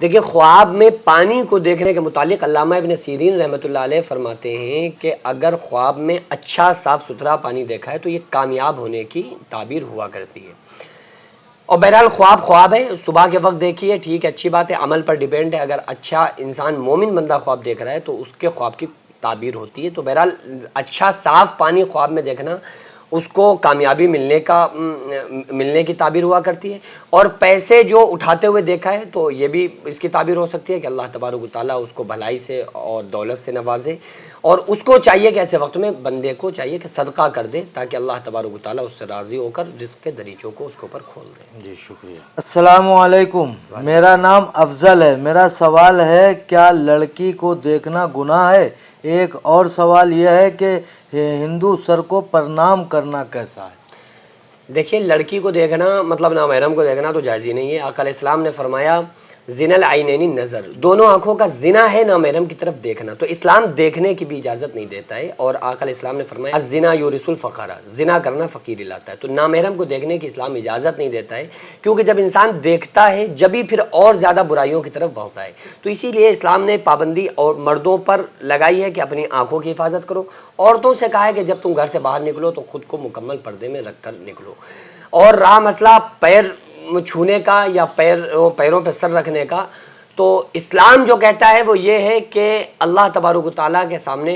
دیکھیں خواب میں پانی کو دیکھنے کے متعلق علامہ ابن سیرین رحمۃ اللہ علیہ فرماتے ہیں کہ اگر خواب میں اچھا صاف ستھرا پانی دیکھا ہے تو یہ کامیاب ہونے کی تعبیر ہوا کرتی ہے. اور بہرحال خواب ہے، صبح کے وقت دیکھیے ٹھیک ہے، اچھی بات ہے، عمل پر ڈیپینڈ ہے. اگر اچھا انسان مومن بندہ خواب دیکھ رہا ہے تو اس کے خواب کی تعبیر ہوتی ہے. تو بہرحال اچھا صاف پانی خواب میں دیکھنا اس کو کامیابی ملنے کی تعبیر ہوا کرتی ہے. اور پیسے جو اٹھاتے ہوئے دیکھا ہے تو یہ بھی اس کی تعبیر ہو سکتی ہے کہ اللہ تبارک و تعالیٰ اس کو بھلائی سے اور دولت سے نوازے. اور اس کو چاہیے کہ ایسے وقت میں بندے کو چاہیے کہ صدقہ کر دے تاکہ اللہ تبارک و تعالیٰ اس سے راضی ہو کر رزق کے دریچوں کو اس کے اوپر کھول دے. جی شکریہ. السلام علیکم، میرا نام افضل ہے. میرا سوال ہے کیا لڑکی کو دیکھنا گناہ ہے؟ ایک اور سوال یہ ہے کہ ہندو سر کو پرنام کرنا کیسا ہے؟ دیکھیے لڑکی کو دیکھنا مطلب نامحرم کو دیکھنا تو جائز ہی نہیں ہے. آقا علیہ السلام نے فرمایا زنا العینین نظر، دونوں آنکھوں کا زنا ہے نامحرم کی طرف دیکھنا. تو اسلام دیکھنے کی بھی اجازت نہیں دیتا ہے. اور آقا علیہ السلام نے فرمایا الزنا یورث الفقر، زنا کرنا فقیری لاتا ہے. تو نامحرم کو دیکھنے کی اسلام اجازت نہیں دیتا ہے، کیونکہ جب انسان دیکھتا ہے جبھی پھر اور زیادہ برائیوں کی طرف بڑھتا ہے. تو اسی لیے اسلام نے پابندی اور مردوں پر لگائی ہے کہ اپنی آنکھوں کی حفاظت کرو. عورتوں سے کہا ہے کہ جب تم گھر سے باہر نکلو تو خود کو مکمل پردے میں رکھ کر نکلو. اور رہا مسئلہ پیر چھونے کا یا پیروں پہ سر رکھنے کا، تو اسلام جو کہتا ہے وہ یہ ہے کہ اللہ تبارک و تعالیٰ کے سامنے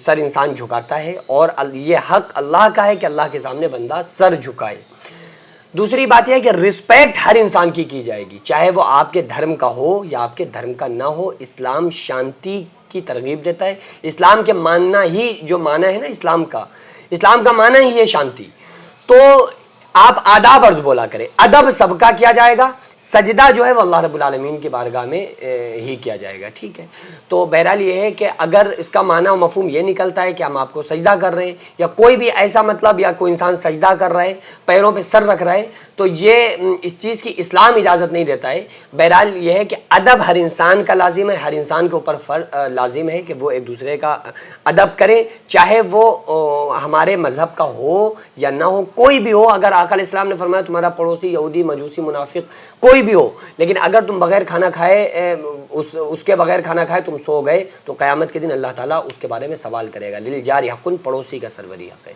سر انسان جھکاتا ہے اور یہ حق اللہ کا ہے کہ اللہ کے سامنے بندہ سر جھکائے. دوسری بات یہ ہے کہ رسپیکٹ ہر انسان کی جائے گی، چاہے وہ آپ کے دھرم کا ہو یا آپ کے دھرم کا نہ ہو. اسلام شانتی کی ترغیب دیتا ہے. اسلام کے ماننا ہی جو معنی ہے نا اسلام کا معنی ہی ہے شانتی. تو آپ آداب عرض بولا کریں، ادب سب کا کیا جائے گا، سجدہ جو ہے وہ اللہ رب العالمین کی بارگاہ میں ہی کیا جائے گا. ٹھیک ہے، تو بہرحال یہ ہے کہ اگر اس کا معنی و مفہوم یہ نکلتا ہے کہ ہم آپ کو سجدہ کر رہے ہیں یا کوئی بھی ایسا مطلب یا کوئی انسان سجدہ کر رہا ہے پیروں پہ سر رکھ رہا ہے تو یہ اس چیز کی اسلام اجازت نہیں دیتا ہے. بہرحال یہ ہے کہ ادب ہر انسان کا لازم ہے، ہر انسان کے اوپر لازم ہے کہ وہ ایک دوسرے کا ادب کرے، چاہے وہ ہمارے مذہب کا ہو یا نہ ہو، کوئی بھی ہو. اگر آقا علیہ السلام نے فرمایا تمہارا پڑوسی یہودی مجوسی منافق کوئی بھی ہو، لیکن اگر تم بغیر کھانا کھائے اس کے بغیر کھانا کھائے تم سو گئے تو قیامت کے دن اللہ تعالیٰ اس کے بارے میں سوال کرے گا. للجار حق، پڑوسی کا سروری حق ہے.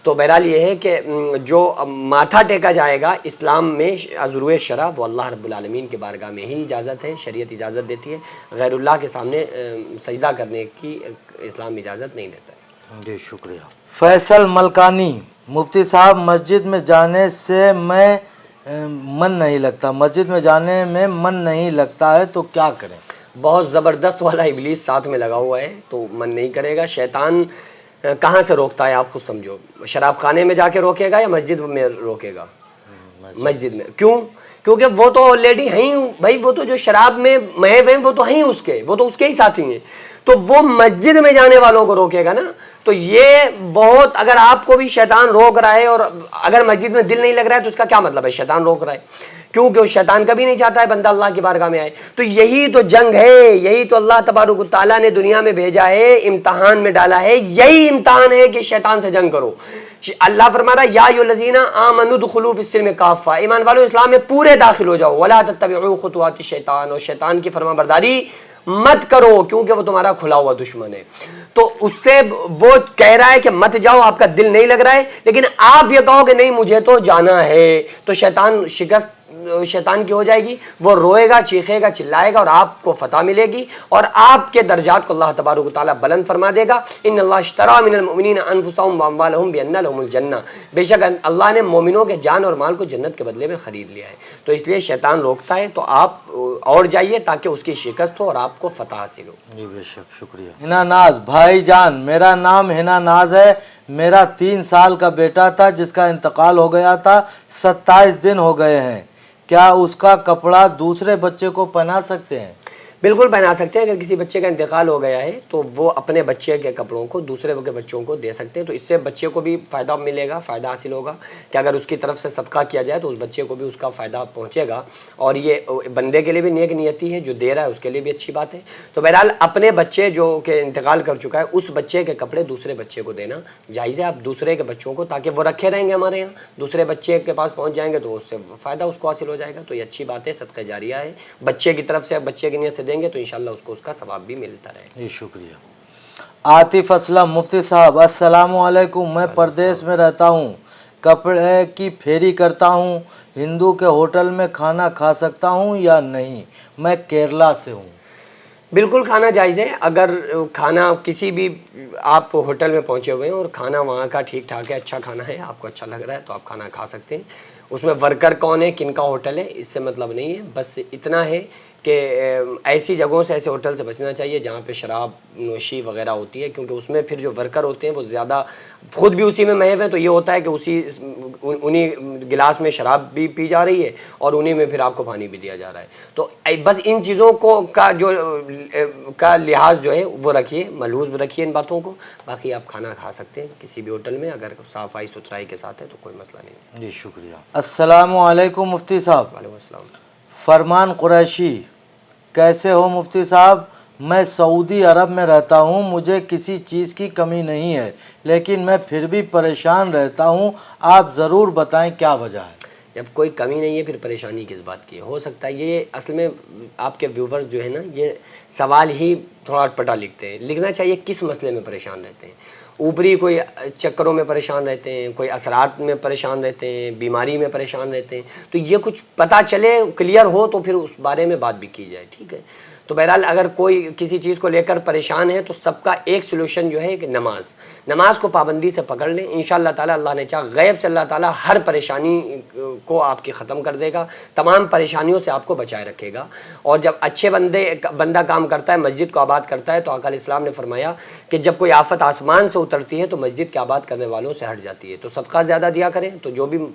تو بہرحال یہ ہے کہ جو ماتھا ٹیکا جائے گا اسلام میں عذروِ شرع وہ اللہ رب العالمین کے بارگاہ میں ہی اجازت ہے، شریعت اجازت دیتی ہے. غیر اللہ کے سامنے سجدہ کرنے کی اسلام اجازت نہیں دیتا ہے. جی شکریہ. فیصل ملکانی، مفتی صاحب مسجد میں جانے سے من نہیں لگتا ہے تو کیا کریں؟ بہت زبردست والا ابلیس ساتھ میں لگا ہوا ہے تو من نہیں کرے گا. شیطان کہاں سے روکتا ہے آپ خود سمجھو، شراب خانے میں جا کے روکے گا یا مسجد میں روکے گا؟ مسجد میں. کیونکہ وہ تو آلریڈی ہیں بھائی، وہ تو جو شراب میں محو ہیں وہ تو ہیں وہ تو اس کے ہی ساتھی ہیں. تو وہ مسجد میں جانے والوں کو روکے گا نا. تو یہ بہت، اگر آپ کو بھی شیطان روک رہا ہے اور اگر مسجد میں دل نہیں لگ رہا ہے تو اس کا کیا مطلب ہے؟ شیطان روک رہا ہے، کیونکہ وہ شیطان کبھی نہیں چاہتا ہے بندہ اللہ کی بارگاہ میں آئے. تو یہی تو جنگ ہے، یہی تو اللہ تبارک و تعالیٰ نے دنیا میں بھیجا ہے، امتحان میں ڈالا ہے. یہی امتحان ہے کہ شیطان سے جنگ کرو. اللہ فرما رہا ہے یا ایھا الذین آمنوا ادخلوا فی السلم کافہ، ایمان والو اسلام میں پورے داخل ہو جاؤ. ولا تتبعوا خطوات الشیطان، اور شیطان کی فرما برداری مت کرو کیونکہ وہ تمہارا کھلا ہوا دشمن ہے. تو اس سے وہ کہہ رہا ہے کہ مت جاؤ، آپ کا دل نہیں لگ رہا ہے، لیکن آپ یہ کہو کہ نہیں مجھے تو جانا ہے، تو شیطان کی ہو جائے گی. وہ روئے گا، چیخے گا، چلائے گا اور آپ کو فتح ملے گی اور آپ کے درجات کو اللہ تبارک و تعالیٰ بلند فرما دے گا. ان اللہ اشتری من المؤمنین انفسهم واموالهم بان لهم الجنہ، بے شک اللہ نے مومنوں کے جان اور مال کو جنت کے بدلے میں خرید لیا ہے. تو اس لیے شیطان روکتا ہے تو آپ اور جائیے تاکہ اس کی شکست ہو اور آپ کو فتح حاصل ہو. جی بے شک شکریہ. ہنا ناز، بھائی جان میرا نام ہنا ناز ہے. میرا 3 سال کا بیٹا تھا جس کا انتقال ہو گیا تھا، 27 دن ہو گئے ہیں. کیا اس کا کپڑا دوسرے بچے کو پہنا سکتے ہیں؟ بالکل پہنا سکتے ہیں. اگر کسی بچے کا انتقال ہو گیا ہے تو وہ اپنے بچے کے کپڑوں کو دوسرے کے بچوں کو دے سکتے ہیں. تو اس سے بچے کو بھی فائدہ ملے گا, فائدہ حاصل ہوگا کہ اگر اس کی طرف سے صدقہ کیا جائے تو اس بچے کو بھی اس کا فائدہ پہنچے گا, اور یہ بندے کے لیے بھی نیک نیتی ہے, جو دے رہا ہے اس کے لیے بھی اچھی بات ہے. تو بہرحال اپنے بچے جو کہ انتقال کر چکا ہے اس بچے کے کپڑے دوسرے بچے کو دینا جائز ہے. آپ دوسرے کے بچوں کو, تاکہ وہ رکھے رہیں گے ہمارے یہاں, دوسرے بچے کے پاس پہنچ جائیں گے تو اس سے فائدہ اس کو حاصل ہو جائے گا. تو یہ اچھی بات ہے, صدقہ جاریہ ہے. بچے کی طرف سے بچے کی نیت سے دیں گے تو انشاءاللہ اس کو اس کا ثواب بھی ملتا رہے. جی شکریہ. عاطف اسلم مفتی صاحب السلام علیکم. میں پردیس میں رہتا ہوں, کپڑے کی پھیری کرتا ہوں, ہندو کے ہوٹل میں کھانا کھا سکتا ہوں یا نہیں؟ میں کیرلا سے ہوں. بالکل کھانا جائز ہے. اگر کھانا کسی بھی آپ ہوٹل میں پہنچے ہوئے ہیں اور کھانا وہاں کا ٹھیک ٹھاک ہے, اچھا کھانا ہے, آپ کو اچھا لگ رہا ہے تو آپ کھانا کھا سکتے ہیں. اس میں ورکر کون ہے, کن کا ہوٹل ہے, اس سے مطلب نہیں ہے. بس اتنا ہے کہ ایسی جگہوں سے, ایسے ہوٹل سے بچنا چاہیے جہاں پہ شراب نوشی وغیرہ ہوتی ہے, کیونکہ اس میں پھر جو ورکر ہوتے ہیں وہ زیادہ خود بھی اسی میں محو ہیں. تو یہ ہوتا ہے کہ انہی گلاس میں شراب بھی پی جا رہی ہے اور انہی میں پھر آپ کو پانی بھی دیا جا رہا ہے. تو بس ان چیزوں کو کا لحاظ جو ہے وہ رکھیے, ملحوظ رکھیے ان باتوں کو. باقی آپ کھانا کھا سکتے ہیں کسی بھی ہوٹل میں, اگر صفائی ستھرائی کے ساتھ ہے تو کوئی مسئلہ نہیں ہے. جی شکریہ. السلام علیکم مفتی صاحب. وعلیکم السلام. فرمان قریشی کیسے ہو مفتی صاحب؟ میں سعودی عرب میں رہتا ہوں, مجھے کسی چیز کی کمی نہیں ہے لیکن میں پھر بھی پریشان رہتا ہوں. آپ ضرور بتائیں کیا وجہ ہے؟ جب کوئی کمی نہیں ہے پھر پریشانی کس بات کی ہے؟ ہو سکتا ہے یہ اصل میں آپ کے ویورز جو ہے نا, یہ سوال ہی تھوڑا اٹپٹا لکھتے ہیں. لکھنا چاہیے کس مسئلے میں پریشان رہتے ہیں. اوپری کوئی چکروں میں پریشان رہتے ہیں, کوئی اثرات میں پریشان رہتے ہیں, بیماری میں پریشان رہتے ہیں, تو یہ کچھ پتہ چلے, کلیئر ہو تو پھر اس بارے میں بات بھی کی جائے. ٹھیک ہے. تو بہرحال اگر کوئی کسی چیز کو لے کر پریشان ہے تو سب کا ایک سلوشن جو ہے کہ نماز کو پابندی سے پکڑ لیں. انشاءاللہ تعالی اللہ نے چاہا غیب سے اللہ تعالی ہر پریشانی کو آپ کی ختم کر دے گا, تمام پریشانیوں سے آپ کو بچائے رکھے گا. اور جب اچھے بندہ کام کرتا ہے, مسجد کو آباد کرتا ہے, تو آقا علیہ السلام نے فرمایا کہ جب کوئی آفت آسمان سے اترتی ہے تو مسجد کے آباد کرنے والوں سے ہٹ جاتی ہے. تو صدقہ زیادہ دیا کریں تو جو بھی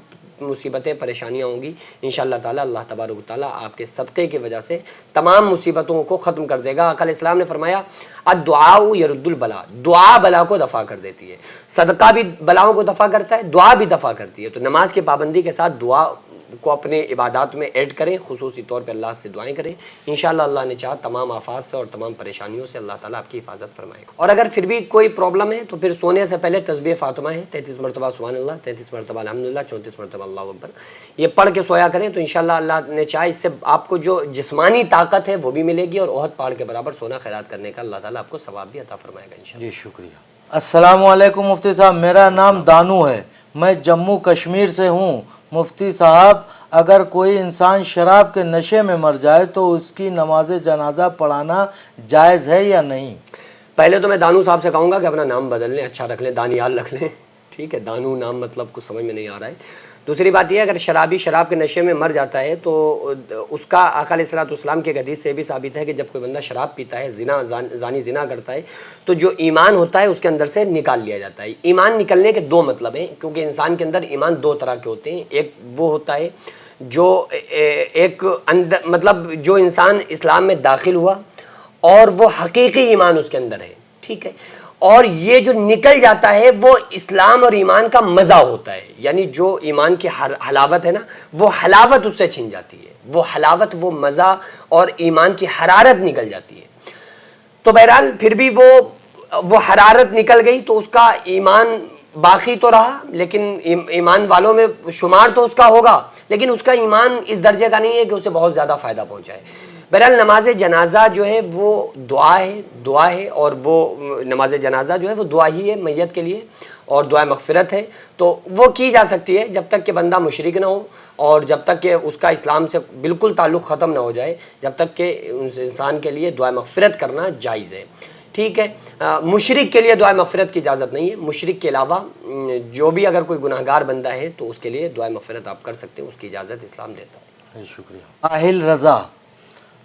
مصیبتیں پریشانیاں ہوں گی انشاءاللہ تعالی اللہ تبارک و تعالی آپ کے صدقے کی وجہ سے تمام مصیبتوں کو ختم کر دے گا. آقا علیہ السلام نے فرمایا الدعاء یرد البلا, دعا بلا کو دفع کر دیتی ہے. صدقہ بھی بلاؤں کو دفع کرتا ہے, دعا بھی دفع کرتی ہے. تو نماز کی پابندی کے ساتھ دعا کو اپنے عبادات میں ایڈ کریں, خصوصی طور پہ اللہ سے دعائیں کریں. انشاءاللہ اللہ نے چاہا تمام آفات سے اور تمام پریشانیوں سے اللہ تعالیٰ آپ کی حفاظت فرمائے گا. اور اگر پھر بھی کوئی پرابلم ہے تو پھر سونے سے پہلے تسبیح فاطمہ ہے, 33 مرتبہ سبحان اللہ, 33 مرتبہ الحمدللہ, 34 مرتبہ اللہ اکبر, یہ پڑھ کے سویا کریں. تو انشاءاللہ اللہ نے چاہا اس سے آپ کو جو جسمانی طاقت ہے وہ بھی ملے گی, اور احد پہاڑ کے برابر سونا خیرات کرنے کا اللہ تعالیٰ آپ کو ثواب بھی عطا فرمائے گا انشاءاللہ. جی شکریہ. السلام علیکم مفتی صاحب, میرا نام دانو ہے, میں جموں کشمیر سے ہوں. مفتی صاحب اگر کوئی انسان شراب کے نشے میں مر جائے تو اس کی نماز جنازہ پڑھانا جائز ہے یا نہیں؟ پہلے تو میں دانو صاحب سے کہوں گا کہ اپنا نام بدل لیں, اچھا رکھ لیں, دانیال رکھ لیں. ٹھیک ہے, دانو نام مطلب کچھ سمجھ میں نہیں آ رہا ہے. دوسری بات یہ ہے اگر شرابی شراب کے نشے میں مر جاتا ہے تو اس کا آقا علیہ الصلوۃ والسلام کے حدیث سے بھی ثابت ہے کہ جب کوئی بندہ شراب پیتا ہے, زانی زنا کرتا ہے, تو جو ایمان ہوتا ہے اس کے اندر سے نکال لیا جاتا ہے. ایمان نکلنے کے دو مطلب ہیں, کیونکہ انسان کے اندر ایمان دو طرح کے ہوتے ہیں. ایک وہ ہوتا ہے جو ایک اندر مطلب جو انسان اسلام میں داخل ہوا اور وہ حقیقی ایمان اس کے اندر ہے. ٹھیک ہے. اور یہ جو نکل جاتا ہے وہ اسلام اور ایمان کا مزہ ہوتا ہے, یعنی جو ایمان کی حلاوت ہے نا, وہ حلاوت اس سے چھن جاتی ہے, وہ حلاوت, وہ مزہ اور ایمان کی حرارت نکل جاتی ہے. تو بہرحال پھر بھی وہ حرارت نکل گئی تو اس کا ایمان باقی تو رہا, لیکن ایمان والوں میں شمار تو اس کا ہوگا, لیکن اس کا ایمان اس درجے کا نہیں ہے کہ اسے بہت زیادہ فائدہ پہنچائے. بہرحال نماز جنازہ جو ہے وہ دعا ہے, اور وہ نماز جنازہ جو ہے وہ دعا ہی ہے میت کے لیے, اور دعا مغفرت ہے. تو وہ کی جا سکتی ہے جب تک کہ بندہ مشرک نہ ہو, اور جب تک کہ اس کا اسلام سے بالکل تعلق ختم نہ ہو جائے, جب تک کہ اس انسان کے لیے دعا مغفرت کرنا جائز ہے. ٹھیک ہے. مشرک کے لیے دعا مغفرت کی اجازت نہیں ہے. مشرک کے علاوہ جو بھی اگر کوئی گناہگار بندہ ہے تو اس کے لیے دعا مغفرت آپ کر سکتے ہیں, اس کی اجازت اسلام دیتا ہے. شکریہ.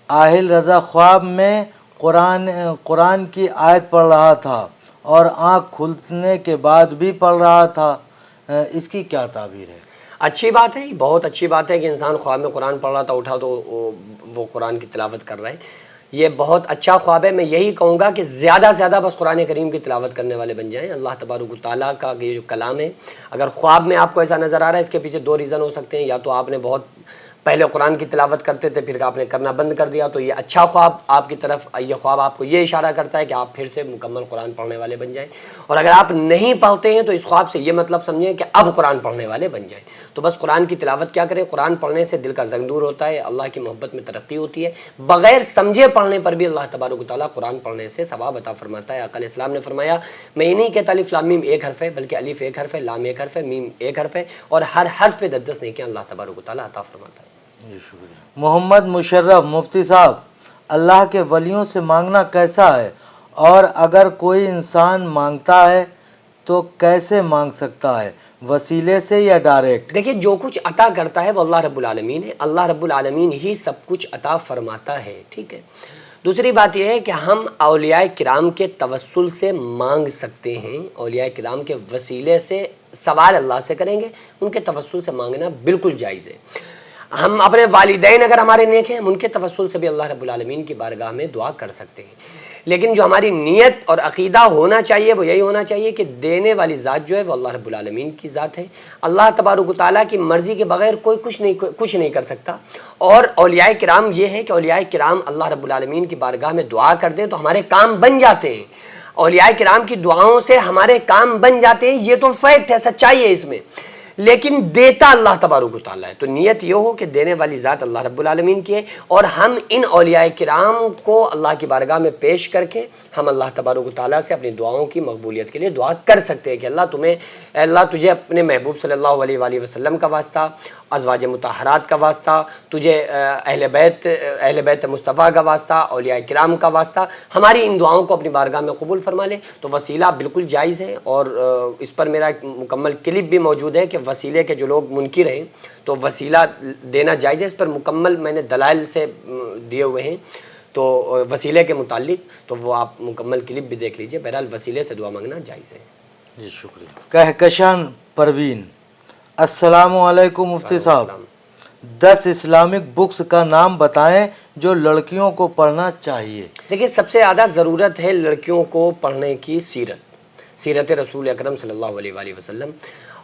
آہل رضا خواب میں قرآن کی آیت پڑھ رہا تھا اور آنکھ کھلنے کے بعد بھی پڑھ رہا تھا, اس کی کیا تعبیر ہے؟ اچھی بات ہے, بہت اچھی بات ہے کہ انسان خواب میں قرآن پڑھ رہا تھا, اٹھا تو وہ قرآن کی تلاوت کر رہا ہے. یہ بہت اچھا خواب ہے. میں یہی کہوں گا کہ زیادہ سے زیادہ بس قرآن کریم کی تلاوت کرنے والے بن جائیں. اللہ تبارک و تعالیٰ کا یہ جو کلام ہے، اگر خواب میں آپ کو ایسا نظر آ رہا ہے، اس کے پیچھے دو ریزن ہو سکتے ہیں. یا تو آپ نے بہت پہلے قرآن کی تلاوت کرتے تھے، پھر آپ نے کرنا بند کر دیا، تو یہ اچھا خواب آپ کی طرف، یہ خواب آپ کو یہ اشارہ کرتا ہے کہ آپ پھر سے مکمل قرآن پڑھنے والے بن جائیں. اور اگر آپ نہیں پڑھتے ہیں تو اس خواب سے یہ مطلب سمجھیں کہ اب قرآن پڑھنے والے بن جائیں. تو بس قرآن کی تلاوت کیا کریں، قرآن پڑھنے سے دل کا زنگ دور ہوتا ہے، اللہ کی محبت میں ترقی ہوتی ہے. بغیر سمجھے پڑھنے پر بھی اللہ تبارک و تعالیٰ قرآن پڑھنے سے ثواب عطا فرماتا ہے. آقا علیہ السلام نے فرمایا، میں یہ نہیں کہتا الف لام میم ایک حرف ہے، بلکہ الف ایک حرف ہے، لام ایک حرف ہے، میم ایک حرف ہے، اور ہر حرف پہ 10 نیکیاں اللہ تبارک و تعالیٰ عطا فرماتا ہے. محمد مشرف مفتی صاحب، اللہ کے ولیوں سے مانگنا کیسا ہے، اور اگر کوئی انسان مانگتا ہے تو کیسے مانگ سکتا ہے، وسیلے سے یا ڈائریکٹ؟ دیکھیں، جو کچھ عطا کرتا ہے وہ اللہ رب العالمین ہے. اللہ رب العالمین ہی سب کچھ عطا فرماتا ہے. ٹھیک ہے. دوسری بات یہ ہے کہ ہم اولیاء کرام کے توسل سے مانگ سکتے ہیں. اولیاء کرام کے وسیلے سے سوال اللہ سے کریں گے، ان کے توسل سے مانگنا بالکل جائز ہے. ہم اپنے والدین اگر ہمارے نیک ہیں، ہم ان کے توسل سے بھی اللہ رب العالمین کی بارگاہ میں دعا کر سکتے ہیں. لیکن جو ہماری نیت اور عقیدہ ہونا چاہیے وہ یہی ہونا چاہیے کہ دینے والی ذات جو ہے وہ اللہ رب العالمین کی ذات ہے. اللہ تبارک و تعالیٰ کی مرضی کے بغیر کوئی کچھ نہیں کر سکتا. اور اولیاء کرام یہ ہے کہ اولیاء کرام اللہ رب العالمین کی بارگاہ میں دعا کر دیں تو ہمارے کام بن جاتے ہیں. اولیاء کرام کی دعاؤں سے ہمارے کام بن جاتے ہیں، یہ تو فیکٹ ہے، سچائی ہے اس میں. لیکن دیتا اللہ تبارک و تعالیٰ ہے. تو نیت یہ ہو کہ دینے والی ذات اللہ رب العالمین کی ہے، اور ہم ان اولیاء کرام کو اللہ کی بارگاہ میں پیش کر کے ہم اللہ تبارک و تعالیٰ سے اپنی دعاؤں کی مقبولیت کے لیے دعا کر سکتے ہیں کہ اللہ تجھے اپنے محبوب صلی اللہ علیہ وآلہ وسلم کا واسطہ، ازواج مطہرات کا واسطہ، تجھے اہل بیت مصطفیٰ کا واسطہ، اولیاء کرام کا واسطہ، ہماری ان دعاؤں کو اپنی بارگاہ میں قبول فرما لے. تو وسیلہ بالکل جائز ہے. اور اس پر میرا ایک مکمل کلپ بھی موجود ہے کہ وسیلے کے جو لوگ منکر ہیں تو وسیلہ دینا جائز ہے. اس پر مکمل میں نے دلائل سے دیے ہوئے ہیں تو وسیلے کے متعلق، تو وہ آپ مکمل کلپ بھی دیکھ لیجئے. بہرحال وسیلے سے دعا مانگنا جائز ہے. جی شکریہ. کہکشان پروین، السلام علیکم مفتی صاحب، 10 اسلامک بکس کا نام بتائیں جو لڑکیوں کو پڑھنا چاہیے. دیکھیں، سب سے زیادہ ضرورت ہے لڑکیوں کو پڑھنے کی سیرت رسول اکرم صلی اللہ علیہ وآلہ وسلم.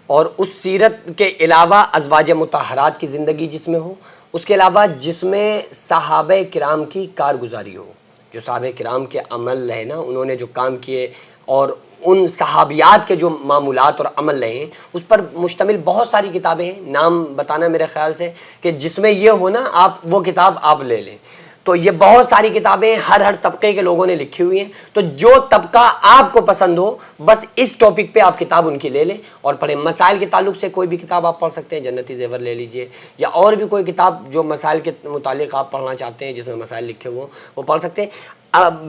اور اس سیرت کے علاوہ ازواج مطہرات کی زندگی جس میں ہو، اس کے علاوہ جس میں صحابہ کرام کی کارگزاری ہو، جو صحابہ کرام کے عمل ہے نا، انہوں نے جو کام کیے، اور ان صحابیات کے جو معمولات اور عمل رہے ہیں، اس پر مشتمل بہت ساری کتابیں ہیں. نام بتانا میرے خیال سے کہ جس میں یہ ہو نا، آپ وہ کتاب آپ لے لیں. تو یہ بہت ساری کتابیں ہر طبقے کے لوگوں نے لکھی ہوئی ہیں. تو جو طبقہ آپ کو پسند ہو، بس اس ٹاپک پہ آپ کتاب ان کی لے لیں اور پڑھیں. مسائل کے تعلق سے کوئی بھی کتاب آپ پڑھ سکتے ہیں، جنتی زیور لے لیجئے، یا اور بھی کوئی کتاب جو مسائل کے متعلق آپ پڑھنا چاہتے ہیں جس میں مسائل لکھے ہوئے وہ پڑھ سکتے ہیں.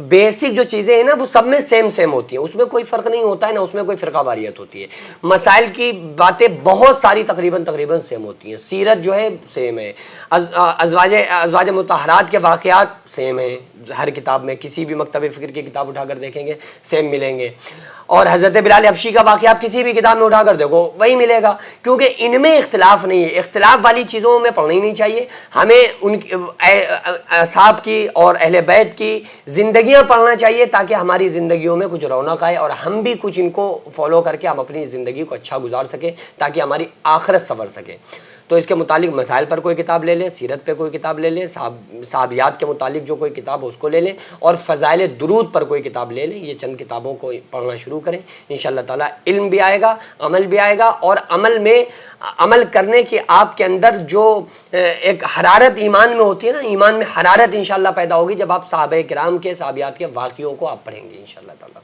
بیسک جو چیزیں ہیں نا وہ سب میں سیم ہوتی ہیں، اس میں کوئی فرق نہیں ہوتا ہے، نہ اس میں کوئی فرقہ واریت ہوتی ہے. مسائل کی باتیں بہت ساری تقریباً سیم ہوتی ہیں. سیرت جو ہے سیم ہے، ازواج مطہرات کے واقعات سیم ہیں ہر کتاب میں. کسی بھی مکتب فکر کی کتاب اٹھا کر دیکھیں گے سیم ملیں گے. اور حضرت بلال حبشی کا واقعہ آپ کسی بھی کتاب میں اٹھا کر دیکھو وہی ملے گا، کیونکہ ان میں اختلاف نہیں ہے. اختلاف والی چیزوں میں پڑھنا ہی نہیں چاہیے. ہمیں ان اصحاب کی اور اہل بیت کی زندگیاں پڑھنا چاہیے تاکہ ہماری زندگیوں میں کچھ رونق آئے اور ہم بھی کچھ ان کو فالو کر کے ہم اپنی زندگی کو اچھا گزار سکیں تاکہ ہماری آخرت سنور سکے. تو اس کے متعلق مسائل پر کوئی کتاب لے لیں، سیرت پہ کوئی کتاب لے لیں، صحابیات کے متعلق جو کوئی کتاب ہو اس کو لے لیں، اور فضائل درود پر کوئی کتاب لے لیں. یہ چند کتابوں کو پڑھنا شروع کریں، انشاءاللہ تعالیٰ علم بھی آئے گا، عمل بھی آئے گا. اور عمل کرنے کی آپ کے اندر جو ایک حرارت ایمان میں ہوتی ہے نا، ایمان میں حرارت انشاءاللہ پیدا ہوگی جب آپ صحابہ کرام کے، صحابیات کے واقعوں کو آپ پڑھیں گے انشاءاللہ تعالیٰ.